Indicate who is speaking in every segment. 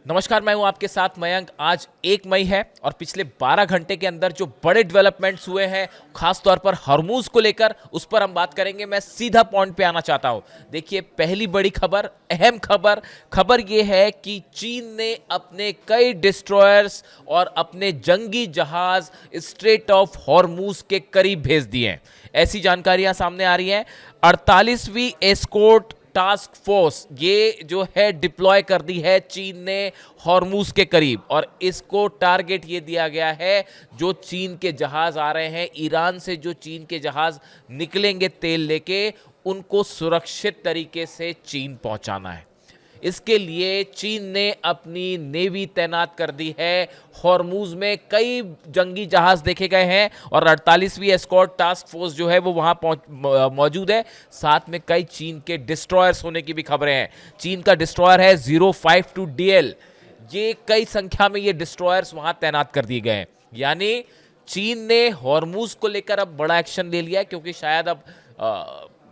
Speaker 1: नमस्कार, मैं हूं आपके साथ मयंक। आज 1 मई है और पिछले 12 घंटे के अंदर जो बड़े डेवलपमेंट्स हुए हैं, खासतौर पर हॉर्मूज को लेकर, उस पर हम बात करेंगे। मैं सीधा पॉइंट पे आना चाहता हूं। देखिए, पहली बड़ी खबर, अहम खबर यह है कि चीन ने अपने कई डिस्ट्रॉयर्स और अपने जंगी जहाज स्ट्रेट ऑफ हॉर्मूज के करीब भेज दिए हैं। ऐसी जानकारियां सामने आ रही हैं। 48वीं एस्कॉर्ट टास्क फोर्स ये जो है डिप्लॉय कर दी है चीन ने हॉर्मूज के करीब, और इसको टारगेट ये दिया गया है जो चीन के जहाज आ रहे हैं, ईरान से जो चीन के जहाज निकलेंगे तेल लेके, उनको सुरक्षित तरीके से चीन पहुंचाना है। इसके लिए चीन ने अपनी नेवी तैनात कर दी है। हॉर्मूज में कई जंगी जहाज देखे गए हैं और 48वीं एस्कॉर्ट टास्क फोर्स जो है वो वहां मौजूद है। साथ में कई चीन के डिस्ट्रॉयर्स होने की भी खबरें हैं। चीन का डिस्ट्रॉयर है 052 DL। ये कई संख्या में ये डिस्ट्रॉयर्स वहां तैनात कर दिए गए हैं। यानी चीन ने हॉर्मूज को लेकर अब बड़ा एक्शन ले लिया है, क्योंकि शायद अब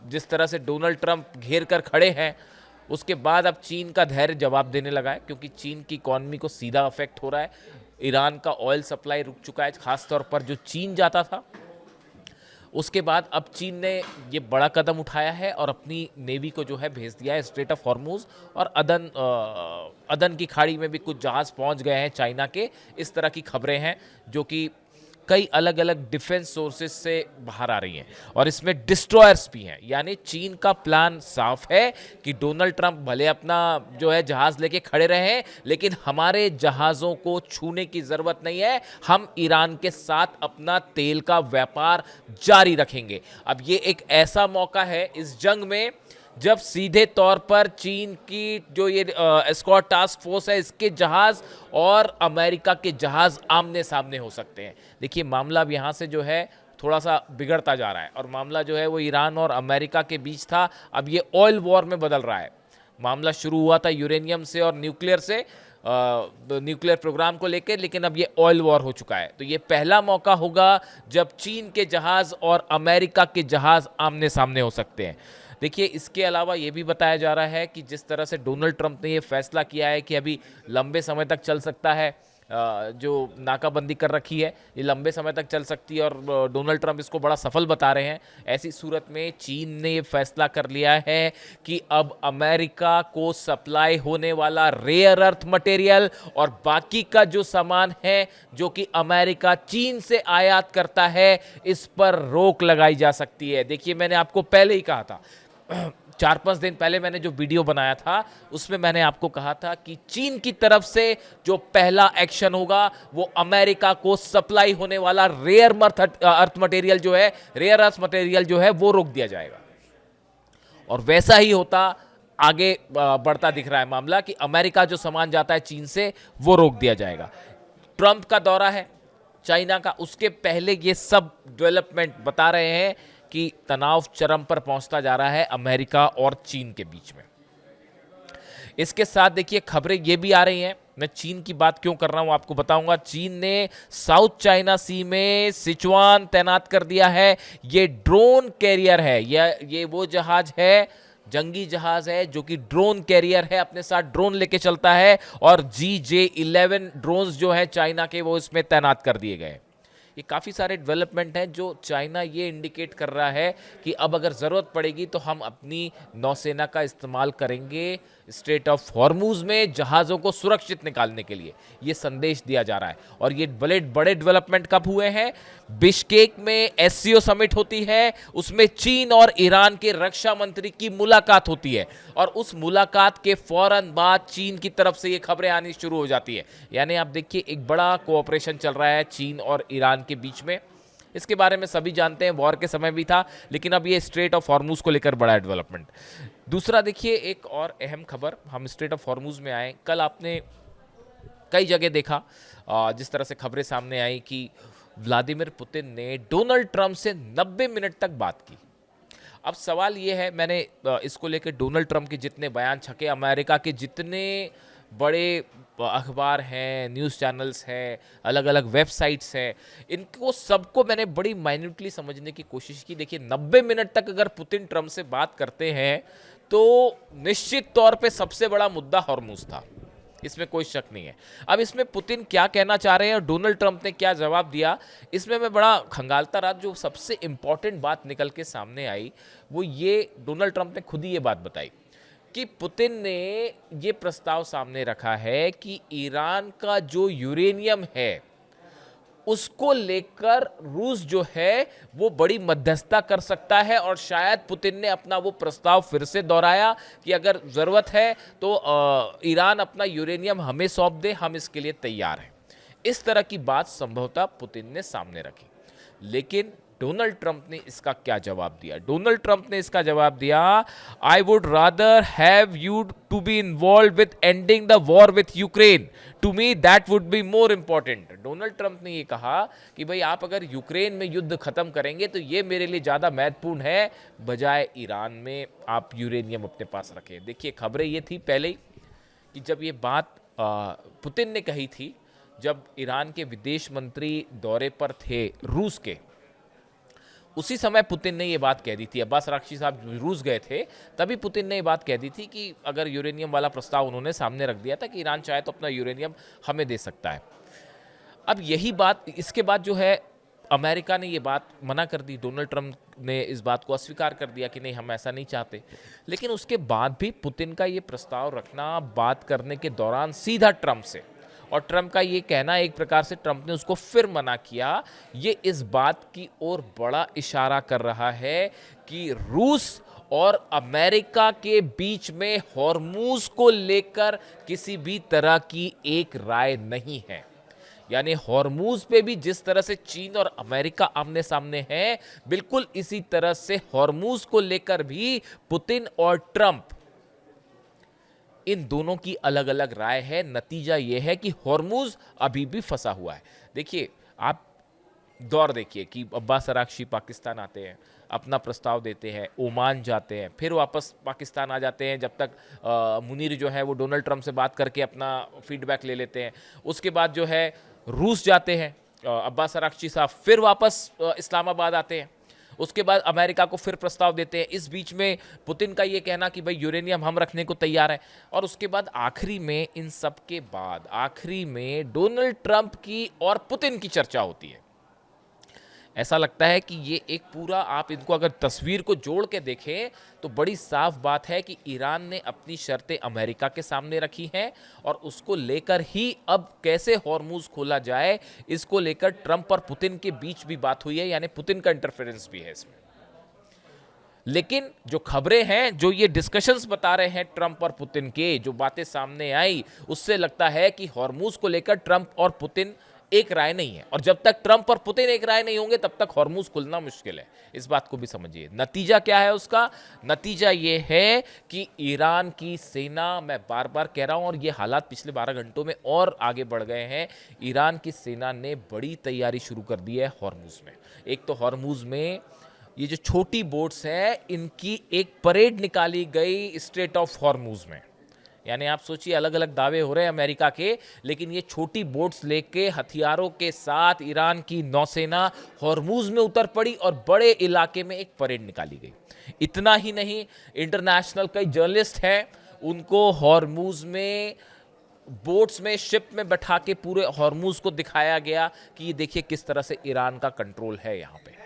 Speaker 1: जिस तरह से डोनाल्ड ट्रंप घेर कर खड़े हैं, उसके बाद अब चीन का धैर्य जवाब देने लगा है, क्योंकि चीन की इकॉनमी को सीधा अफेक्ट हो रहा है। ईरान का ऑयल सप्लाई रुक चुका है, खासतौर पर जो चीन जाता था। उसके बाद अब चीन ने ये बड़ा कदम उठाया है और अपनी नेवी को जो है भेज दिया है स्ट्रेट ऑफ हॉर्मूज, और अदन की खाड़ी में भी कुछ जहाज पहुंच गए हैं चाइना के। इस तरह की खबरें हैं जो कि कई अलग अलग डिफेंस सोर्सेज से बाहर आ रही हैं, और इसमें डिस्ट्रॉयर्स भी हैं। यानी चीन का प्लान साफ है कि डोनाल्ड ट्रंप भले अपना जो है जहाज लेके खड़े रहे, लेकिन हमारे जहाज़ों को छूने की ज़रूरत नहीं है। हम ईरान के साथ अपना तेल का व्यापार जारी रखेंगे। अब ये एक ऐसा मौका है इस जंग में जब सीधे तौर पर चीन की जो ये एस्कॉर्ट टास्क फोर्स है, इसके जहाज और अमेरिका के जहाज आमने सामने हो सकते हैं। देखिए, मामला अब यहाँ से जो है थोड़ा सा बिगड़ता जा रहा है, और मामला जो है वो ईरान और अमेरिका के बीच था, अब ये ऑयल वॉर में बदल रहा है। मामला शुरू हुआ था यूरेनियम से और न्यूक्लियर से, न्यूक्लियर प्रोग्राम को लेकर, लेकिन अब ये ऑयल वॉर हो चुका है। तो ये पहला मौका होगा जब चीन के जहाज और अमेरिका के जहाज आमने सामने हो सकते हैं। देखिए, इसके अलावा ये भी बताया जा रहा है कि जिस तरह से डोनाल्ड ट्रंप ने ये फैसला किया है कि अभी लंबे समय तक चल सकता है, जो नाकाबंदी कर रखी है ये लंबे समय तक चल सकती है, और डोनाल्ड ट्रंप इसको बड़ा सफल बता रहे हैं। ऐसी सूरत में चीन ने ये फैसला कर लिया है कि अब अमेरिका को सप्लाई होने वाला रेयर अर्थ मटेरियल और बाकी का जो सामान है जो कि अमेरिका चीन से आयात करता है, इस पर रोक लगाई जा सकती है। देखिए, मैंने आपको पहले ही कहा था, 4-5 दिन पहले मैंने जो वीडियो बनाया था उसमें मैंने आपको कहा था कि चीन की तरफ से जो पहला एक्शन होगा वो अमेरिका को सप्लाई होने वाला रेयर अर्थ मटेरियल जो है वो रोक दिया जाएगा। और वैसा ही होता आगे बढ़ता दिख रहा है मामला कि अमेरिका जो सामान जाता है चीन से वो रोक दिया जाएगा। ट्रंप का दौरा है चाइना का, उसके पहले ये सब डेवलपमेंट बता रहे हैं कि तनाव चरम पर पहुंचता जा रहा है अमेरिका और चीन के बीच में। इसके साथ देखिए, खबरें ये भी आ रही हैं। मैं चीन की बात क्यों कर रहा हूं आपको बताऊंगा। चीन ने साउथ चाइना सी में सिचुआन तैनात कर दिया है। ये ड्रोन कैरियर है, ये वो जहाज है, जंगी जहाज है जो कि ड्रोन कैरियर है, अपने साथ ड्रोन लेके चलता है, और GJ-11 ड्रोन्स जो है चाइना के वो इसमें तैनात कर दिए गए। ये काफ़ी सारे डेवलपमेंट हैं जो चाइना ये इंडिकेट कर रहा है कि अब अगर ज़रूरत पड़ेगी तो हम अपनी नौसेना का इस्तेमाल करेंगे स्ट्रेट ऑफ हॉर्मूज में जहाज़ों को सुरक्षित निकालने के लिए। ये संदेश दिया जा रहा है। और ये बड़े डेवलपमेंट कब हुए हैं? बिश्केक में SCO समिट होती है, उसमें चीन और ईरान के रक्षा मंत्री की मुलाकात होती है, और उस मुलाकात के फौरन बाद चीन की तरफ से ये खबरें आनी शुरू हो जाती है। यानी आप देखिए, एक बड़ा कोऑपरेशन चल रहा है चीन और ईरान के बीच में। इसके बारे में सभी जानते हैं, वॉर के समय भी था, लेकिन अब ये स्ट्रेट ऑफ हॉर्मूज को लेकर बड़ा डेवलपमेंट। दूसरा देखिए, एक और अहम खबर, हम स्ट्रेट ऑफ हॉर्मूज में आए। कल आपने कई जगह देखा जिस तरह से खबरें सामने आई कि व्लादिमीर पुतिन ने डोनाल्ड ट्रंप से 90 मिनट तक बात की। अब सवाल ये है, मैंने इसको लेकर डोनाल्ड ट्रंप के जितने बयान छके, अमेरिका के जितने बड़े अखबार हैं, न्यूज़ चैनल्स हैं, अलग अलग वेबसाइट्स हैं, इनको सबको मैंने बड़ी माइन्यूटली समझने की कोशिश की। देखिए, 90 मिनट तक अगर पुतिन ट्रंप से बात करते हैं तो निश्चित तौर पे सबसे बड़ा मुद्दा हॉर्मूज था। इसमें कोई शक नहीं है। अब इसमें पुतिन क्या कहना चाह रहे हैं और डोनाल्ड ट्रंप ने क्या जवाब दिया, इसमें मैं बड़ा खंगालता रहा। जो सबसे इंपॉर्टेंट बात निकल के सामने आई वो ये, डोनाल्ड ट्रंप ने खुद ही ये बात बताई कि पुतिन ने ये प्रस्ताव सामने रखा है कि ईरान का जो यूरेनियम है उसको लेकर रूस जो है वो बड़ी मध्यस्थता कर सकता है, और शायद पुतिन ने अपना वो प्रस्ताव फिर से दोहराया कि अगर जरूरत है तो ईरान अपना यूरेनियम हमें सौंप दे, हम इसके लिए तैयार हैं। इस तरह की बात संभवतः पुतिन ने सामने रखी। लेकिन डोनाल्ड ट्रंप ने इसका क्या जवाब दिया? डोनाल्ड ट्रंप ने इसका जवाब दिया, I would rather have you to be involve with ending the war with Ukraine, to me that would be more important. Donald Trump ने ये कहा कि भाई आप अगर यूक्रेन में युद्ध खत्म करेंगे तो ये मेरे लिए ज्यादा महत्वपूर्ण है, बजाय ईरान में आप यूरेनियम अपने पास रखें। देखिए खबरें ये थी पहले ही कि जब ये बात पुतिन ने कही थी, जब ईरान के विदेश मंत्री दौरे पर थे रूस के, उसी समय पुतिन ने ये बात कह दी थी। अब्बास अराक्ची साहब रूस गए थे, तभी पुतिन ने ये बात कह दी थी कि अगर यूरेनियम वाला प्रस्ताव उन्होंने सामने रख दिया था कि ईरान चाहे तो अपना यूरेनियम हमें दे सकता है। अब यही बात, इसके बाद जो है अमेरिका ने ये बात मना कर दी, डोनाल्ड ट्रंप ने इस बात को अस्वीकार कर दिया कि नहीं हम ऐसा नहीं चाहते। लेकिन उसके बाद भी पुतिन का ये प्रस्ताव रखना बात करने के दौरान सीधा ट्रंप से, और ट्रंप का ये कहना एक प्रकार से ट्रंप ने उसको फिर मना किया, ये इस बात की ओर बड़ा इशारा कर रहा है कि रूस और अमेरिका के बीच में हॉर्मूज को लेकर किसी भी तरह की एक राय नहीं है। यानी हॉर्मूज पे भी जिस तरह से चीन और अमेरिका आमने सामने हैं, बिल्कुल इसी तरह से हॉर्मूज को लेकर भी पुतिन और ट्रंप, इन दोनों की अलग अलग राय है। नतीजा यह है कि हॉर्मूज अभी भी फंसा हुआ है। देखिए आप दौर देखिए कि अब्बास अराक्ची पाकिस्तान आते हैं, अपना प्रस्ताव देते हैं, ओमान जाते हैं, फिर वापस पाकिस्तान आ जाते हैं, जब तक मुनीर जो है वो डोनाल्ड ट्रंप से बात करके अपना फीडबैक ले लेते हैं। उसके बाद जो है रूस जाते हैं अब्बास अराक्ची साहब, फिर वापस इस्लामाबाद आते हैं, उसके बाद अमेरिका को फिर प्रस्ताव देते हैं। इस बीच में पुतिन का ये कहना कि भाई यूरेनियम हम रखने को तैयार हैं, और उसके बाद आखिरी में, इन सब के बाद आखिरी में डोनाल्ड ट्रंप की और पुतिन की चर्चा होती है। ऐसा लगता है कि ये एक पूरा, आप इनको अगर तस्वीर को जोड़ के देखें तो बड़ी साफ बात है कि ईरान ने अपनी शर्तें अमेरिका के सामने रखी हैं, और उसको लेकर ही अब कैसे हॉर्मूज खोला जाए, इसको लेकर ट्रंप और पुतिन के बीच भी बात हुई है, यानी पुतिन का इंटरफेरेंस भी है इसमें। लेकिन जो खबरें हैं, जो ये डिस्कशंस बता रहे हैं ट्रंप और पुतिन के, जो बातें सामने आई, उससे लगता है कि हॉर्मूज को लेकर ट्रंप और पुतिन एक राय नहीं है, और जब तक ट्रंप और पुतिन एक राय नहीं होंगे तब तक हॉर्मूज खुलना मुश्किल है। इस बात को भी समझिए। नतीजा क्या है उसका? नतीजा ये है कि ईरान की सेना, मैं बार बार कह रहा हूं, और ये हालात पिछले 12 घंटों में और आगे बढ़ गए हैं, ईरान की सेना ने बड़ी तैयारी शुरू कर दी है हॉर्मूज में। एक तो हॉर्मूज में ये जो छोटी बोट्स हैं, इनकी एक परेड निकाली गई स्ट्रेट ऑफ हॉर्मूज में। यानी आप सोचिए, अलग अलग दावे हो रहे हैं अमेरिका के, लेकिन ये छोटी बोट्स लेके हथियारों के साथ ईरान की नौसेना हॉर्मूज में उतर पड़ी और बड़े इलाके में एक परेड निकाली गई। इतना ही नहीं, इंटरनेशनल कई जर्नलिस्ट हैं, उनको हॉर्मूज में बोट्स में, शिप में बैठा के पूरे हॉर्मूज को दिखाया गया कि ये देखिए किस तरह से ईरान का कंट्रोल है यहाँ पे।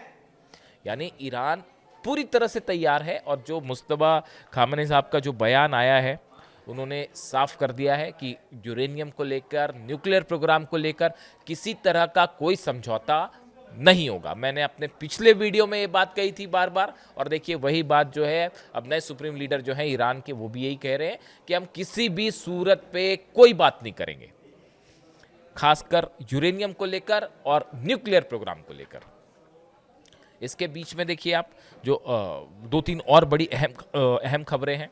Speaker 1: यानी ईरान पूरी तरह से तैयार है। और जो मुस्तफा खामेनी साहब का जो बयान आया है, उन्होंने साफ कर दिया है कि यूरेनियम को लेकर, न्यूक्लियर प्रोग्राम को लेकर किसी तरह का कोई समझौता नहीं होगा। मैंने अपने पिछले वीडियो में ये बात कही थी बार बार, और देखिए वही बात जो है अब नए सुप्रीम लीडर जो है ईरान के, वो भी यही कह रहे हैं कि हम किसी भी सूरत पे कोई बात नहीं करेंगे, खासकर यूरेनियम को लेकर और न्यूक्लियर प्रोग्राम को लेकर। इसके बीच में देखिए आप, जो 2-3 और बड़ी अहम खबरें हैं।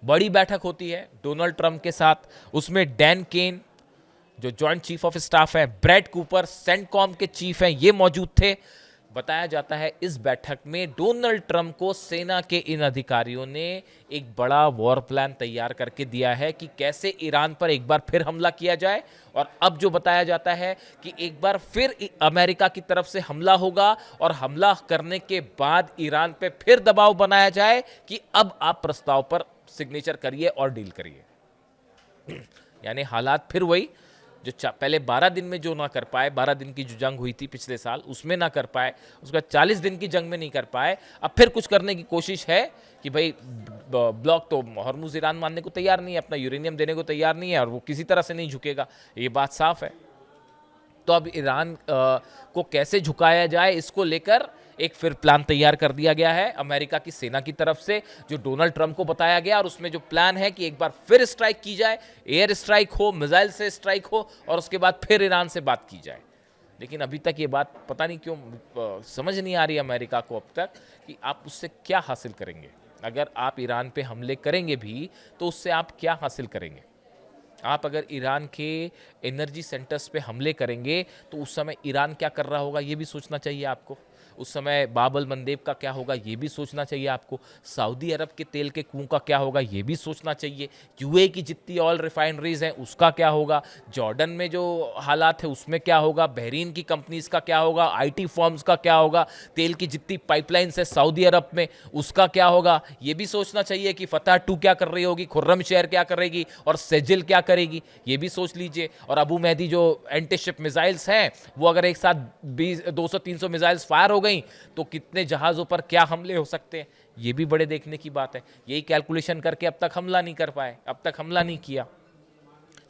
Speaker 1: बड़ी बैठक होती है डोनाल्ड ट्रंप के साथ, उसमें डैन केन जो जॉइंट चीफ ऑफ स्टाफ है, ब्रैड कूपर सेंटकॉम के चीफ हैं, ये मौजूद थे। बताया जाता है इस बैठक में डोनाल्ड ट्रंप को सेना के इन अधिकारियों ने एक बड़ा वॉर प्लान तैयार करके दिया है कि कैसे ईरान पर एक बार फिर हमला किया जाए। और अब जो बताया जाता है कि एक बार फिर अमेरिका की तरफ से हमला होगा, और हमला करने के बाद ईरान पे फिर दबाव बनाया जाए कि अब आप प्रस्ताव पर सिग्नेचर करिए और डील करिए। यानी हालात फिर वही जो पहले 12 दिन में जो ना कर पाए, 12 दिन की जो जंग हुई थी पिछले साल उसमें ना कर पाए, उसका 40 दिन की जंग में नहीं कर पाए, अब फिर कुछ करने की कोशिश है कि भाई ब्लॉक तो हॉर्मुज ईरान मानने को तैयार नहीं है, अपना यूरेनियम देने को तैयार नहीं है और वो किसी तरह से नहीं झुकेगा, ये बात साफ है। तो अब ईरान को कैसे झुकाया जाए इसको लेकर एक फिर प्लान तैयार कर दिया गया है अमेरिका की सेना की तरफ से, जो डोनाल्ड ट्रंप को बताया गया, और उसमें जो प्लान है कि एक बार फिर स्ट्राइक की जाए, एयर स्ट्राइक हो, मिसाइल से स्ट्राइक हो, और उसके बाद फिर ईरान से बात की जाए। लेकिन अभी तक ये बात पता नहीं क्यों समझ नहीं आ रही अमेरिका को अब तक कि आप उससे क्या हासिल करेंगे। अगर आप ईरान पे हमले करेंगे भी तो उससे आप क्या हासिल करेंगे। आप अगर ईरान के एनर्जी सेंटर्स पे हमले करेंगे तो उस समय ईरान क्या कर रहा होगा ये भी सोचना चाहिए आपको। उस समय बाबल मंदेब का क्या होगा ये भी सोचना चाहिए आपको। सऊदी अरब के तेल के कुओं का क्या होगा ये भी सोचना चाहिए। यूएई की जितनी ऑयल रिफाइनरीज हैं उसका क्या होगा। जॉर्डन में जो हालात है उसमें क्या होगा। बहरीन की कंपनीज का क्या होगा। आईटी फर्म्स का क्या होगा। तेल की जितनी पाइपलाइंस है सऊदी अरब में उसका क्या होगा ये भी सोचना चाहिए कि फतह 2 क्या कर रही होगी, खुर्रम शहर क्या करेगी और सेजिल क्या करेगी ये भी सोच लीजिए। और अबू मेहदी जो एंटी शिप मिसाइल्स हैं वो अगर एक साथ 200-300 मिसाइल्स फायर हो गई तो कितने जहाज़ों पर क्या हमले हो सकते हैं ये भी बड़े देखने की बात है। यही कैलकुलेशन करके अब तक हमला नहीं कर पाए, अब तक हमला नहीं किया।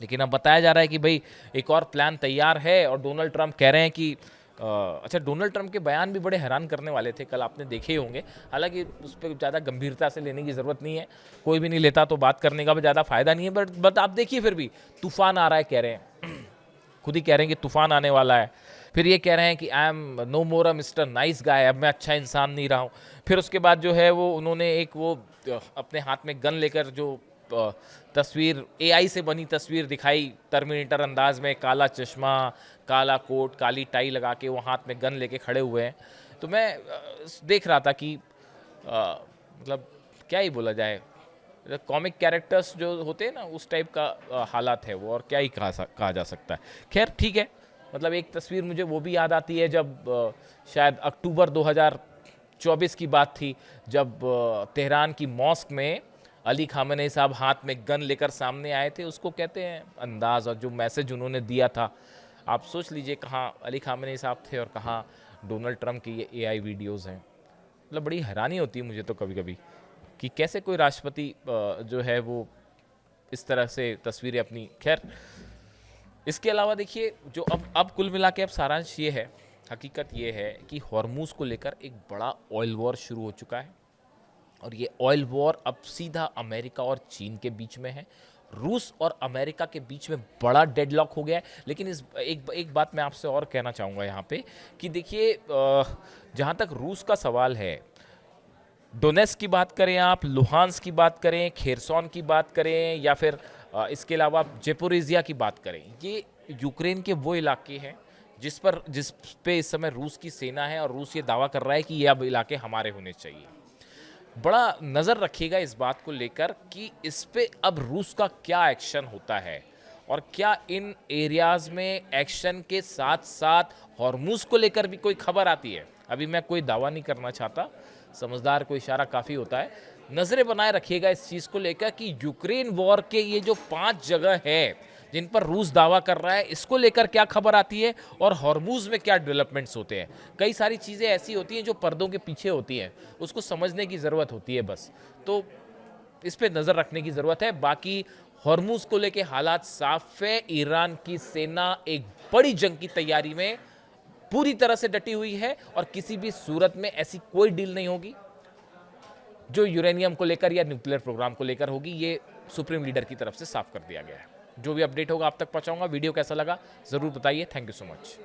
Speaker 1: लेकिन अब बताया जा रहा है कि भाई एक और प्लान तैयार है और डोनाल्ड ट्रंप कह रहे हैं कि अच्छा, डोनाल्ड ट्रंप के बयान भी बड़े हैरान करने वाले थे, कल आपने देखे ही होंगे। हालांकि उस पर ज़्यादा गंभीरता से लेने की ज़रूरत नहीं है, कोई भी नहीं लेता तो बात करने का भी ज़्यादा फायदा नहीं है। बट आप देखिए फिर भी तूफान आ रहा है कह रहे हैं, खुद ही कह रहे हैं कि तूफान आने वाला है। फिर ये कह रहे हैं कि I am no more a mister nice guy, अब मैं अच्छा इंसान नहीं रहा हूँ। फिर उसके बाद जो है वो उन्होंने एक वो अपने हाथ में गन लेकर जो तस्वीर एआई से बनी तस्वीर दिखाई टर्मिनेटर अंदाज में, काला चश्मा, काला कोट, काली टाई लगा के वो हाथ में गन लेके खड़े हुए हैं। तो मैं देख रहा था कि मतलब क्या ही बोला जाए, कॉमिक कैरेक्टर्स जो होते हैं ना उस टाइप का हालात है वो, और क्या ही कहा जा सकता है। खैर ठीक है, मतलब एक तस्वीर मुझे वो भी याद आती है जब शायद अक्टूबर 2024 की बात थी, जब तेहरान की मॉस्क में अली खामेनी साहब हाथ में गन लेकर सामने आए थे। उसको कहते हैं अंदाज, और जो मैसेज उन्होंने दिया था आप सोच लीजिए कहाँ अली खामेनी साहब थे और कहाँ डोनाल्ड ट्रंप की ये एआई वीडियोज़ हैं। मतलब बड़ी हैरानी होती है मुझे तो कभी कभी कि कैसे कोई राष्ट्रपति जो है वो इस तरह से तस्वीरें अपनी। खैर इसके अलावा देखिए जो अब कुल मिला के अब सारांश ये है, हकीकत ये है कि हॉर्मूज को लेकर एक बड़ा ऑयल वॉर शुरू हो चुका है, और ये ऑयल वॉर अब सीधा अमेरिका और चीन के बीच में है। रूस और अमेरिका के बीच में बड़ा डेडलॉक हो गया है। लेकिन इस एक बात मैं आपसे और कहना चाहूँगा यहाँ पे कि देखिए जहाँ तक रूस का सवाल है, डोनेट्स्क की बात करें आप, लुहांस्क की बात करें, खेरसॉन की बात करें, या फिर इसके अलावा जेपोरिजिया की बात करें, ये यूक्रेन के वो इलाके हैं जिस पे इस समय रूस की सेना है, और रूस ये दावा कर रहा है कि ये अब इलाके हमारे होने चाहिए। बड़ा नज़र रखिएगा इस बात को लेकर कि इस पे अब रूस का क्या एक्शन होता है, और क्या इन एरियाज़ में एक्शन के साथ साथ हॉर्मूज को लेकर भी कोई खबर आती है। अभी मैं कोई दावा नहीं करना चाहता, समझदार को इशारा काफ़ी होता है। नज़रें बनाए रखिएगा इस चीज़ को लेकर कि यूक्रेन वॉर के ये जो 5 जगह है जिन पर रूस दावा कर रहा है, इसको लेकर क्या खबर आती है और हॉर्मूज में क्या डेवलपमेंट्स होते हैं। कई सारी चीज़ें ऐसी होती हैं जो पर्दों के पीछे होती हैं, उसको समझने की ज़रूरत होती है बस। तो इस पे नज़र रखने की ज़रूरत है। बाकी हॉर्मूज को लेके हालात साफ है। ईरान की सेना एक बड़ी जंग की तैयारी में पूरी तरह से डटी हुई है, और किसी भी सूरत में ऐसी कोई डील नहीं होगी जो यूरेनियम को लेकर या न्यूक्लियर प्रोग्राम को लेकर होगी। ये सुप्रीम लीडर की तरफ से साफ कर दिया गया है। जो भी अपडेट होगा आप तक पहुंचाऊंगा। वीडियो कैसा लगा ज़रूर बताइए। Thank you so much.